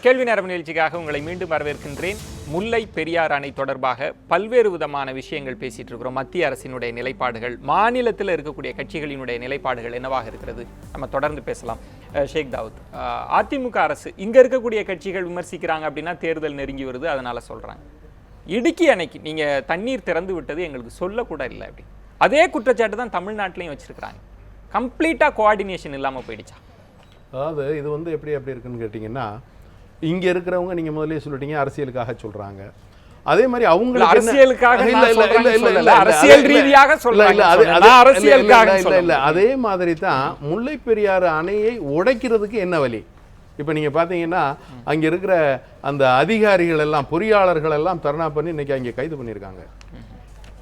கேள்வி நேரம் நிகழ்ச்சிக்காக உங்களை மீண்டும் வரவேற்கின்றேன். முல்லை பெரியார் அணை தொடர்பாக பல்வேறு விதமான விஷயங்கள் பேசிட்டு இருக்கிறோம். மத்திய அரசினுடைய நிலைப்பாடுகள், மாநிலத்தில் இருக்கக்கூடிய கட்சிகளினுடைய நிலைப்பாடுகள் என்னவாக இருக்கிறது, நம்ம தொடர்ந்து பேசலாம். ஷேக் தாவூத், அதிமுக அரசு இங்க இருக்கக்கூடிய கட்சிகள் விமர்சிக்கிறாங்க அப்படின்னா தேர்தல் நெருங்கி வருது, அதனால சொல்றாங்க. இடுக்கி அணைக்கு நீங்க தண்ணீர் திறந்து விட்டது எங்களுக்கு சொல்லக்கூட இல்லை அப்படி. அதே குற்றச்சாட்டு தான் தமிழ்நாட்டிலையும் வச்சிருக்கிறாங்க. கம்ப்ளீட்டா கோஆர்டினேஷன் இல்லாம போயிடுச்சா? அதாவது இது வந்து எப்படி இருக்குன்னு கேட்டிங்கன்னா, இங்கே இருக்கிறவங்க நீங்கள் முதலே சொல்லிட்டீங்க அரசியலுக்காக சொல்கிறாங்க. அதே மாதிரி அவங்க அரசியலுக்காக அதே மாதிரி தான் முல்லை பெரியாறு அணையை உடைக்கிறதுக்கு என்ன வழி. இப்போ நீங்கள் பார்த்தீங்கன்னா அங்கே இருக்கிற அந்த அதிகாரிகள் எல்லாம், பொறியாளர்கள் எல்லாம் தர்ணா பண்ணி இன்னைக்கு அங்கே கைது பண்ணியிருக்காங்க.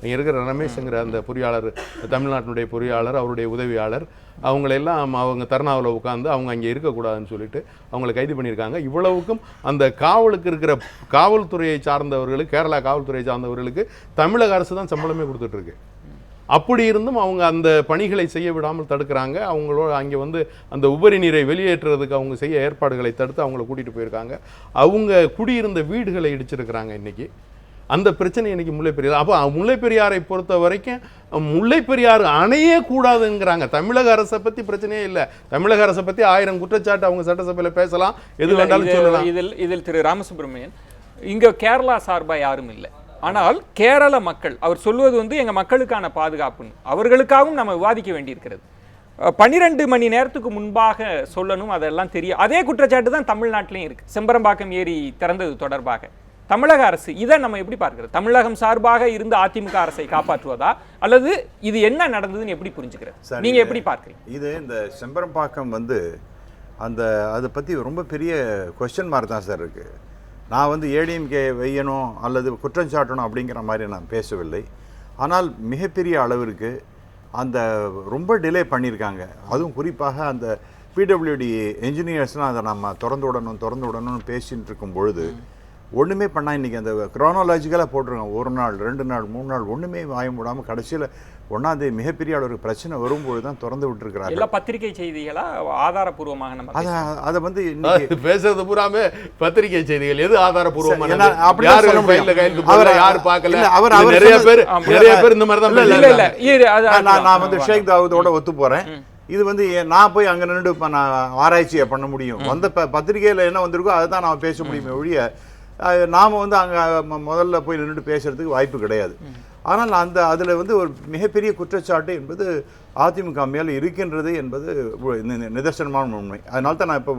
இங்கே இருக்கிற ரமேஷ்ங்கிற அந்த பொறியாளர், தமிழ்நாட்டினுடைய பொறியாளர், அவருடைய உதவியாளர், அவங்களெல்லாம் அவங்க தர்ணாவில் உட்காந்து அவங்க அங்கே இருக்கக்கூடாதுன்னு சொல்லிட்டு அவங்கள கைது பண்ணியிருக்காங்க. இவ்வளவுக்கும் அந்த காவலுக்கு இருக்கிற காவல்துறையை சார்ந்தவர்களுக்கு, கேரளா காவல்துறையை சார்ந்தவர்களுக்கு தமிழக அரசு தான் சம்பளமே கொடுத்துட்ருக்கு. அப்படி இருந்தும் அவங்க அந்த பணிகளை செய்ய விடாமல் தடுக்கிறாங்க. அவங்களோட அங்கே வந்து அந்த உபரி நீரை வெளியேற்றுறதுக்கு அவங்க செய்ய ஏற்பாடுகளை தடுத்து அவங்கள கூட்டிகிட்டு போயிருக்காங்க. அவங்க குடியிருந்த வீடுகளை இடிச்சிருக்கிறாங்க. இன்னைக்கு அந்த பிரச்சனை இன்னைக்கு முல்லை பெரியார். அப்போ முல்லை பெரியாரை பொறுத்த வரைக்கும் முல்லை பெரியாறு அணையே கூடாதுங்கிறாங்க. தமிழக அரசை பற்றி பிரச்சனையே இல்லை. தமிழக அரசை பற்றி 1000 குற்றச்சாட்டு அவங்க சட்டசபையில் பேசலாம், எது வேண்டாலும் சொல்லலாம். இதில் திரு ராமசுப்ரமணியன், இங்க கேரளா சார்பா யாரும் இல்லை. ஆனால் கேரள மக்கள் அவர் சொல்வது வந்து எங்க மக்களுக்கான பாதுகாப்புன்னு, அவர்களுக்காகவும் நம்ம விவாதிக்க வேண்டியிருக்கிறது. 12 மணி நேரத்துக்கு முன்பாக சொல்லணும், அதெல்லாம் தெரியும். அதே குற்றச்சாட்டு தான் தமிழ்நாட்டிலையும் இருக்கு. செம்பரம்பாக்கம் ஏரி திறந்தது தொடர்பாக தமிழக அரசு இதை நம்ம எப்படி பார்க்கிறது? தமிழகம் சார்பாக இருந்த அதிமுக அரசை காப்பாற்றுவதா, அல்லது இது என்ன நடந்ததுன்னு எப்படி புரிஞ்சுக்கிறது? நீங்க எப்படி பார்க்குறீங்க? இது இந்த செம்பரம்பாக்கம் வந்து அதை பற்றி ரொம்ப பெரிய கொஸ்டின் மார்க் தான் சார் இருக்குது. நான் வந்து ஏடிஎம்கே வையணும் அல்லது குற்றம் சாட்டணும் அப்படிங்கிற மாதிரி நான் பேசவில்லை. ஆனால் மிகப்பெரிய அளவிற்கு அந்த ரொம்ப டிலே பண்ணியிருக்காங்க. அதுவும் குறிப்பாக அந்த பிடபிள்யூடி என்ஜினியர்ஸ்லாம் அதை நம்ம திறந்து விடணும்னு பேசிட்டு இருக்கும் பொழுது ஒன்றுமே பண்ணால் இன்றைக்கி அந்த க்ரோனாலஜிக்கலாக போட்டிருக்காங்க. 1 நாள் 2 நாள் 3 நாள் ஒன்றுமே வாய விடாமல் கடைசியில் 1ஆம் தேதி மிகப்பெரிய அளவு பிரச்சனை வரும்போது தான் திறந்து விட்டுருக்கிறாங்க. எல்லாம் பத்திரிகை செய்திகளா ஆதாரப்பூர்வமாக நம்ம அதை வந்து பேசுறது பூராமே பத்திரிகை செய்திகள். எது ஆதாரப்பூர்வமான நான் வந்து ஷேக் தாவூதோட ஒத்து போறேன். இது வந்து நான் போய் அங்கே நின்று இப்போ நான் ஆராய்ச்சியை பண்ண முடியும். வந்த பத்திரிகையில் என்ன வந்திருக்கோ அதை தான் நான் பேச முடியுமே ஒழிய நாம் வந்து அங்கே முதல்ல போய் நின்று பேசுறதுக்கு வாய்ப்பு கிடையாது. ஆனால் அதில் வந்து ஒரு மிகப்பெரிய குற்றச்சாட்டு என்பது அதிமுக மேலே இருக்கின்றது என்பது நிதர்சனமான உண்மை. அதனால தான் நான் இப்போ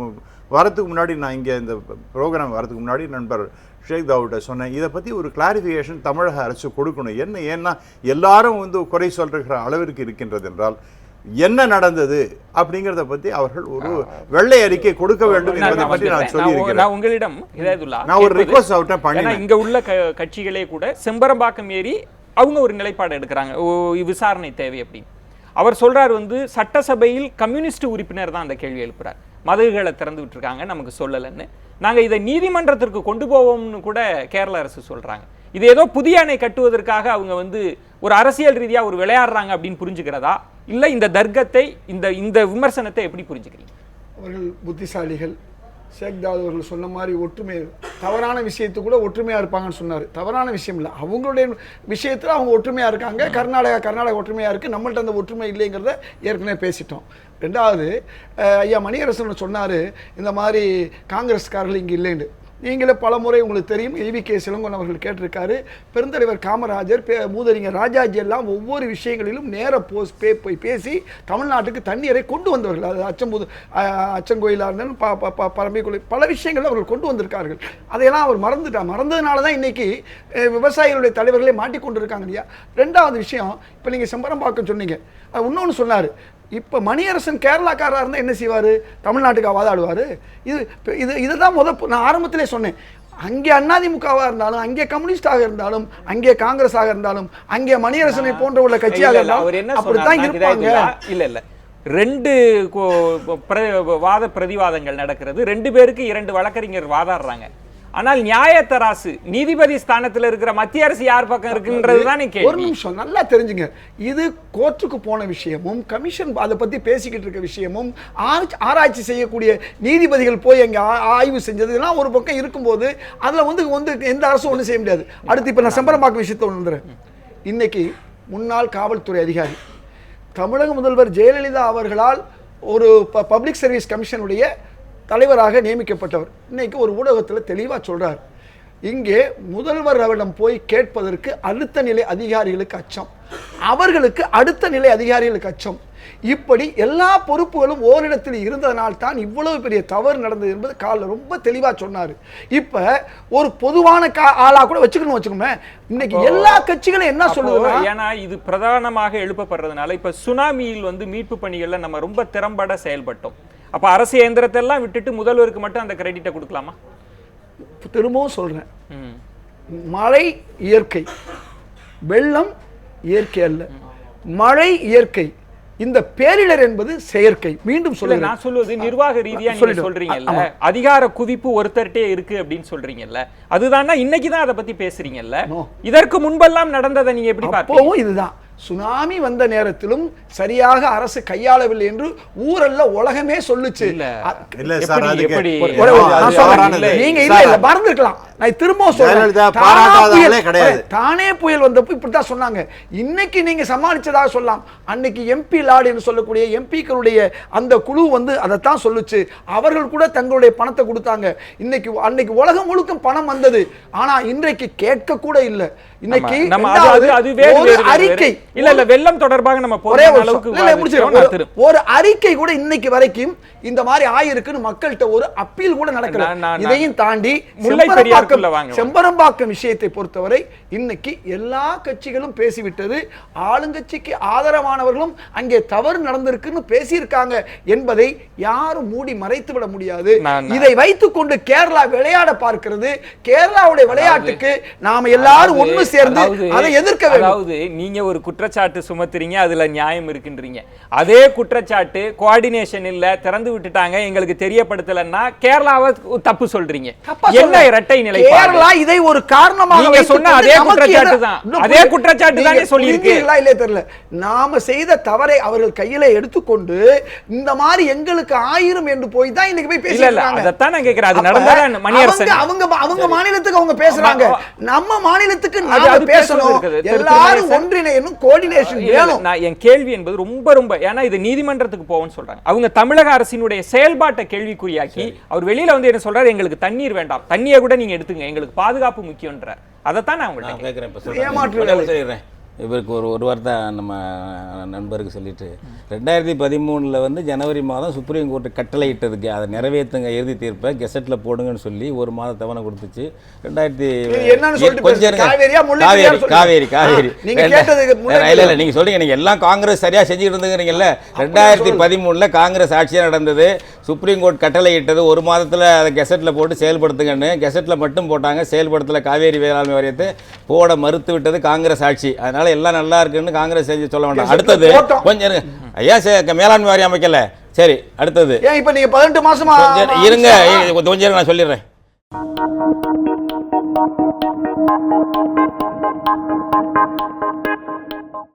வரத்துக்கு முன்னாடி, நான் இங்கே இந்த ப்ரோக்ராம் வரதுக்கு முன்னாடி நண்பர் ஷேக் தாவூட்ட சொன்னேன், இதை பற்றி ஒரு கிளாரிஃபிகேஷன் தமிழக அரசு கொடுக்கணும். ஏன்னா எல்லாரும் வந்து குறை சொல்கிற அளவிற்கு இருக்கின்றது என்றால் என்ன நடந்தது அப்படிங்கறத பத்தி அவர்கள் ஒரு வெள்ளை அறிக்கை கொடுக்க வேண்டும் என்பதை பற்றி நான் சொல்லியிருக்கிறேன். நான் உங்களிடம் நான் ஒரு ரிக்வெஸ்ட் அவர்கிட்ட பண்ணேன். இங்க உள்ள கட்சிகளே கூட செம்பரம்பாக்கம் ஏறி அவங்க ஒரு நிலைப்பாடு எடுக்கிறாங்க, விசாரணை தேவை அப்படின்னு. அவர் சொல்றாரு வந்து சட்டசபையில் கம்யூனிஸ்ட் உறுப்பினர் தான் அந்த கேள்வி எழுப்புறார். மதகுகளை திறந்து விட்டுருக்காங்க, நமக்கு சொல்லலைன்னு. நாங்க இதை நீதிமன்றத்திற்கு கொண்டு போவோம்னு கூட கேரள அரசு சொல்றாங்க. இது ஏதோ புதிய அணை கட்டுவதற்காக அவங்க வந்து ஒரு அரசியல் ரீதியா ஒரு விளையாடுறாங்க அப்படின்னு புரிஞ்சுக்கிறதா, இல்ல இந்த தர்க்கத்தை, இந்த விமர்சனத்தை எப்படி புரிஞ்சுக்கிறீங்க? அவர்கள் புத்திசாலிகள். ஷேக் தாவூத் அவர்கள் சொன்ன மாதிரி ஒற்றுமை, தவறான விஷயத்து கூட ஒற்றுமையாக இருப்பாங்கன்னு சொன்னார். தவறான விஷயம் இல்லை, அவங்களுடைய விஷயத்தில் அவங்க ஒற்றுமையாக இருக்காங்க. கர்நாடகா ஒற்றுமையாக இருக்குது, நம்மள்ட்ட அந்த ஒற்றுமை இல்லைங்கிறத ஏற்கனவே பேசிட்டோம். ரெண்டாவது, ஐயா மணியரசன் சொன்னார் இந்த மாதிரி காங்கிரஸ்காரர்கள் இங்கே இல்லைன்னு. நீங்களே பல முறை உங்களுக்கு தெரியும், EVK சிலங்கோன் அவர்கள் கேட்டிருக்காரு. பெருந்தலைவர் காமராஜர், மூதறிஞர் ராஜாஜி எல்லாம் ஒவ்வொரு விஷயங்களிலும் போய் பேசி தமிழ்நாட்டுக்கு தண்ணீரை கொண்டு வந்தவர்கள். அது அச்சங்கோயிலாக இருந்தாலும் பரம்பிக்குழு பல விஷயங்கள் அவர்கள் கொண்டு வந்திருக்கார்கள். அதையெல்லாம் அவர் மறந்ததுனால தான் இன்னைக்கு விவசாயிகளுடைய தலைவர்களே மாட்டிக்கொண்டிருக்காங்க இல்லையா. ரெண்டாவது விஷயம், இப்போ நீங்கள் செம்பரம்பாக்கம் சொன்னீங்க, இன்னொன்று சொன்னார். இப்போ மணியரசன் கேரளாக்காரராக இருந்தால் என்ன செய்வார்? தமிழ்நாட்டுக்கு வாதாடுவார். இதுதான் நான் ஆரம்பத்திலே சொன்னேன். அங்கே அதிமுகவாக இருந்தாலும், அங்கே கம்யூனிஸ்டாக இருந்தாலும், அங்கே காங்கிரஸாக இருந்தாலும், அங்கே மணியரசனை போன்ற உள்ள கட்சியாக இருந்தாலும் அப்படித்தான் இருப்பாங்க. இல்ல 2 வாத பிரதிவாதங்கள் நடக்கிறது. 2 பேருக்கு 2 வழக்கறிஞர் வாதாடுறாங்க. ஆனால் நியாயத்தராசு நீதிபதி ஸ்தானத்தில் இருக்கிற மத்திய அரசு யார் பக்கம் இருக்குன்றது தானே ஒரு கேள்வி. நிமிஷம் நல்லா தெரிஞ்சுங்க. இது கோர்ட்டுக்கு போன விஷயமும் கமிஷன் அதை பத்தி பேசிக்கிட்டு இருக்க விஷயமும் ஆராய்ச்சி செய்யக்கூடிய நீதிபதிகள் போய் அங்க ஆய்வு செஞ்சதுலாம் ஒரு பக்கம் இருக்கும்போது அதுல வந்து எந்த அரசும் ஒன்றும் செய்ய முடியாது. அடுத்து இப்ப நான் செம்பரம்பாக்கம் விஷயத்தை வந்துடுறேன். இன்னைக்கு முன்னாள் காவல்துறை அதிகாரி தமிழக முதல்வர் ஜெயலலிதா அவர்களால் ஒரு பப்ளிக் சர்வீஸ் கமிஷனுடைய தலைவராக நியமிக்கப்பட்டவர் இன்னைக்கு ஒரு ஊடகத்தில் தெளிவாக சொல்றார், இங்கே முதல்வர் அவரிடம் போய் கேட்பதற்கு அடுத்த நிலை அதிகாரிகளுக்கு அச்சம், அவர்களுக்கு அடுத்த நிலை அதிகாரிகளுக்கு அச்சம். இப்படி எல்லா பொறுப்புகளும் ஓரிடத்தில் இருந்ததனால் தான் இவ்வளவு பெரிய தவறு நடந்தது என்பது காலில் ரொம்ப தெளிவா சொன்னாரு. இப்ப ஒரு பொதுவான ஆளா கூட வச்சுக்கணுமே. இன்னைக்கு எல்லா கட்சிகளும் என்ன சொல்லுது, ஏன்னா இது பிரதானமாக எழுப்பப்படுறதுனால இப்ப சுனாமியில் வந்து மீட்பு பணிகள்ல நம்ம ரொம்ப திறம்பட செயல்பட்டோம். அப்ப அரசு இயந்திரத்தை எல்லாம் விட்டுட்டு முதல்வருக்கு மட்டும் அந்த கிரெடிட்டை கொடுக்கலாமா? திரும்பவும் சொல்றேன், மழை இயற்கை, வெள்ளம் இயற்கை அல்ல. மழை இயற்கை, இந்த பேரிடர் என்பது செயற்கை. மீண்டும் சொல்ல நான் சொல்வது நிர்வாக ரீதியா நீங்க சொல்றீங்கல்ல, அதிகார குவிப்பு ஒருத்தர்ட்டே இருக்கு அப்படின்னு சொல்றீங்கல்ல, அதுதான் இன்னைக்கு தான் அதை பத்தி பேசுறீங்கல்ல. இதற்கு முன்பெல்லாம் நடந்ததை நீங்க எப்படி பார்ப்பீங்க? இதுதான் சுனாமி வந்த நேரத்திலும் சரியாக அரசு கையாளவில்லை என்று ஊரல்ல உலகமே சொல்லுச்சு. நீங்க இல்ல மறந்துருக்கலாம். நான் திரும்ப சொல்றேன், தானே புயல் வந்தப்ப இப்படித்தான் சொன்னாங்க. இன்னைக்கு நீங்க சமாளிச்சதாக சொல்லலாம். அன்னைக்கு எம்பி லார்டு என்று சொல்லக்கூடிய எம்பிக்களுடைய அந்த குழு வந்து அதைத்தான் சொல்லுச்சு. அவர்கள் கூட தங்களுடைய பணத்தை கொடுத்தாங்க. அன்னைக்கு உலகம் முழுக்க பணம் வந்தது. ஆனா இன்றைக்கு கேட்க கூட இல்லை. இன்னைக்கு அறிக்கை இல்ல வெள்ளம் தொடர்பாக நம்ம ஒரு அறிக்கை கூட இன்னைக்கு வரைக்கும் இந்த மாதிரி ஆயிருக்குன்னு மக்கள்கிட்ட ஒரு அப்பீல் கூட நடக்கல. இதையும் தாண்டி செம்பரம்பாக்கம் விஷயத்தை பொறுத்தவரை இன்னைக்கு எல்லா கட்சிகளும் பேசிவிட்டது. ஆளுங்கட்சிக்கு ஆதரவானவர்களும் அங்கே தவறு நடந்திருக்குன்னு பேசியிருக்காங்க என்பதை யாரும் மூடி மறைத்து விட முடியாது. இதை வைத்துக் கொண்டு கேரளா விளையாட பார்க்கிறது. கேரளாவுடைய விளையாட்டுக்கு நாம எல்லாரும் ஒண்ணு சேர்ந்து அதை எதிர்க்க வேண்டும். அதாவது நீங்க ஒரு குற்றச்சாட்டு சுமத்துறீங்க, அதுல நியாயம் இருக்குன்றீங்க. அதே குற்றச்சாட்டு கோஆர்டினேஷன் இல்ல, திறந்து விட்டுட்டாங்க, எங்களுக்கு தெரியப்படுத்தலன்னா கேரளாவை தப்பு சொல்றீங்க. என்ன இரட்டை நிலை? கேரளா இதை ஒரு காரணமாக நீங்க சொன்ன அதே குற்றச்சாட்டு தான், அதே குற்றச்சாட்டு தானே சொல்லி இருக்கு. இல்ல தெரியல, நாம செய்த தவறை அவர்கள் கையில எடுத்துக்கொண்டு இந்த மாதிரி எங்களுக்கு 1000 என்று போய் தான் இன்னைக்கு போய் பேசிருக்காங்க. அதத்தான் நான் கேக்குறேன். அது நடந்ததா மணியரசன்? அவங்க மாநிலத்துக்கு அவங்க பேசுறாங்க, நம்ம மாநிலத்துக்கு நாம பேசணும். எல்லாரும் ஒன்றிணையணும், கோஆர்டினேஷன் வேணும். நான் என் கேள்வி என்பது ரொம்ப ஏன்னா இது நீதிமன்றத்துக்கு போவோம்னு சொல்றாங்க. அவங்க தமிழக அரசினுடைய செயல்பாட்டை கேள்விக்குறியாக்கி அவர் வெளியில வந்து என்ன சொல்றாரு, எங்களுக்கு தண்ணீர் வேண்டாம், தண்ணியை கூட நீங்க எடுத்துங்க, எங்களுக்கு பாதுகாப்பு முக்கியம்ன்றார். அதைத்தான் நான் உங்கள்கிட்ட கேட்குறேன். இவருக்கு ஒரு வார்த்தை நம்ம நண்பருக்கு சொல்லிட்டு 2013 வந்து ஜனவரி மாதம் சுப்ரீம் கோர்ட்டு கட்டளை இட்டதுக்கு அதை நிறைவேற்றுங்க, இறுதி தீர்ப்பை கெசட்டில் போடுங்கன்னு சொல்லி ஒரு மாதம் தவணை கொடுத்துச்சு. 2000 கொஞ்சம் காவேரி இல்லை நீங்கள் சொல்றீங்க, நீங்கள் எல்லாம் காங்கிரஸ் சரியாக செஞ்சுட்டு இருந்துங்கிறீங்கல்ல. 2013 காங்கிரஸ் ஆட்சியாக நடந்தது. சுப்ரீம் கோர்ட் கட்டளை இட்டது, ஒரு மாதத்தில் அதை கெசட்டில் போட்டு செயல்படுத்துங்கன்னு. கெசட்டில் மட்டும் போட்டாங்க, செயல்படுத்தல. காவேரி வேளாண்மை வாரியத்தை போட மறுத்து விட்டது காங்கிரஸ் ஆட்சி. அதனால எல்லாம் நல்லா இருக்குன்னு காங்கிரஸ் செஞ்சு சொல்ல வேண்டாம். அடுத்தது கொஞ்சம் ஐயா மேலாண்மை வாரியம் அமைக்கல, சரி அடுத்தது இப்ப நீங்க 18 மாசமா இருங்க, கொஞ்சம் நான் சொல்லிடுறேன்.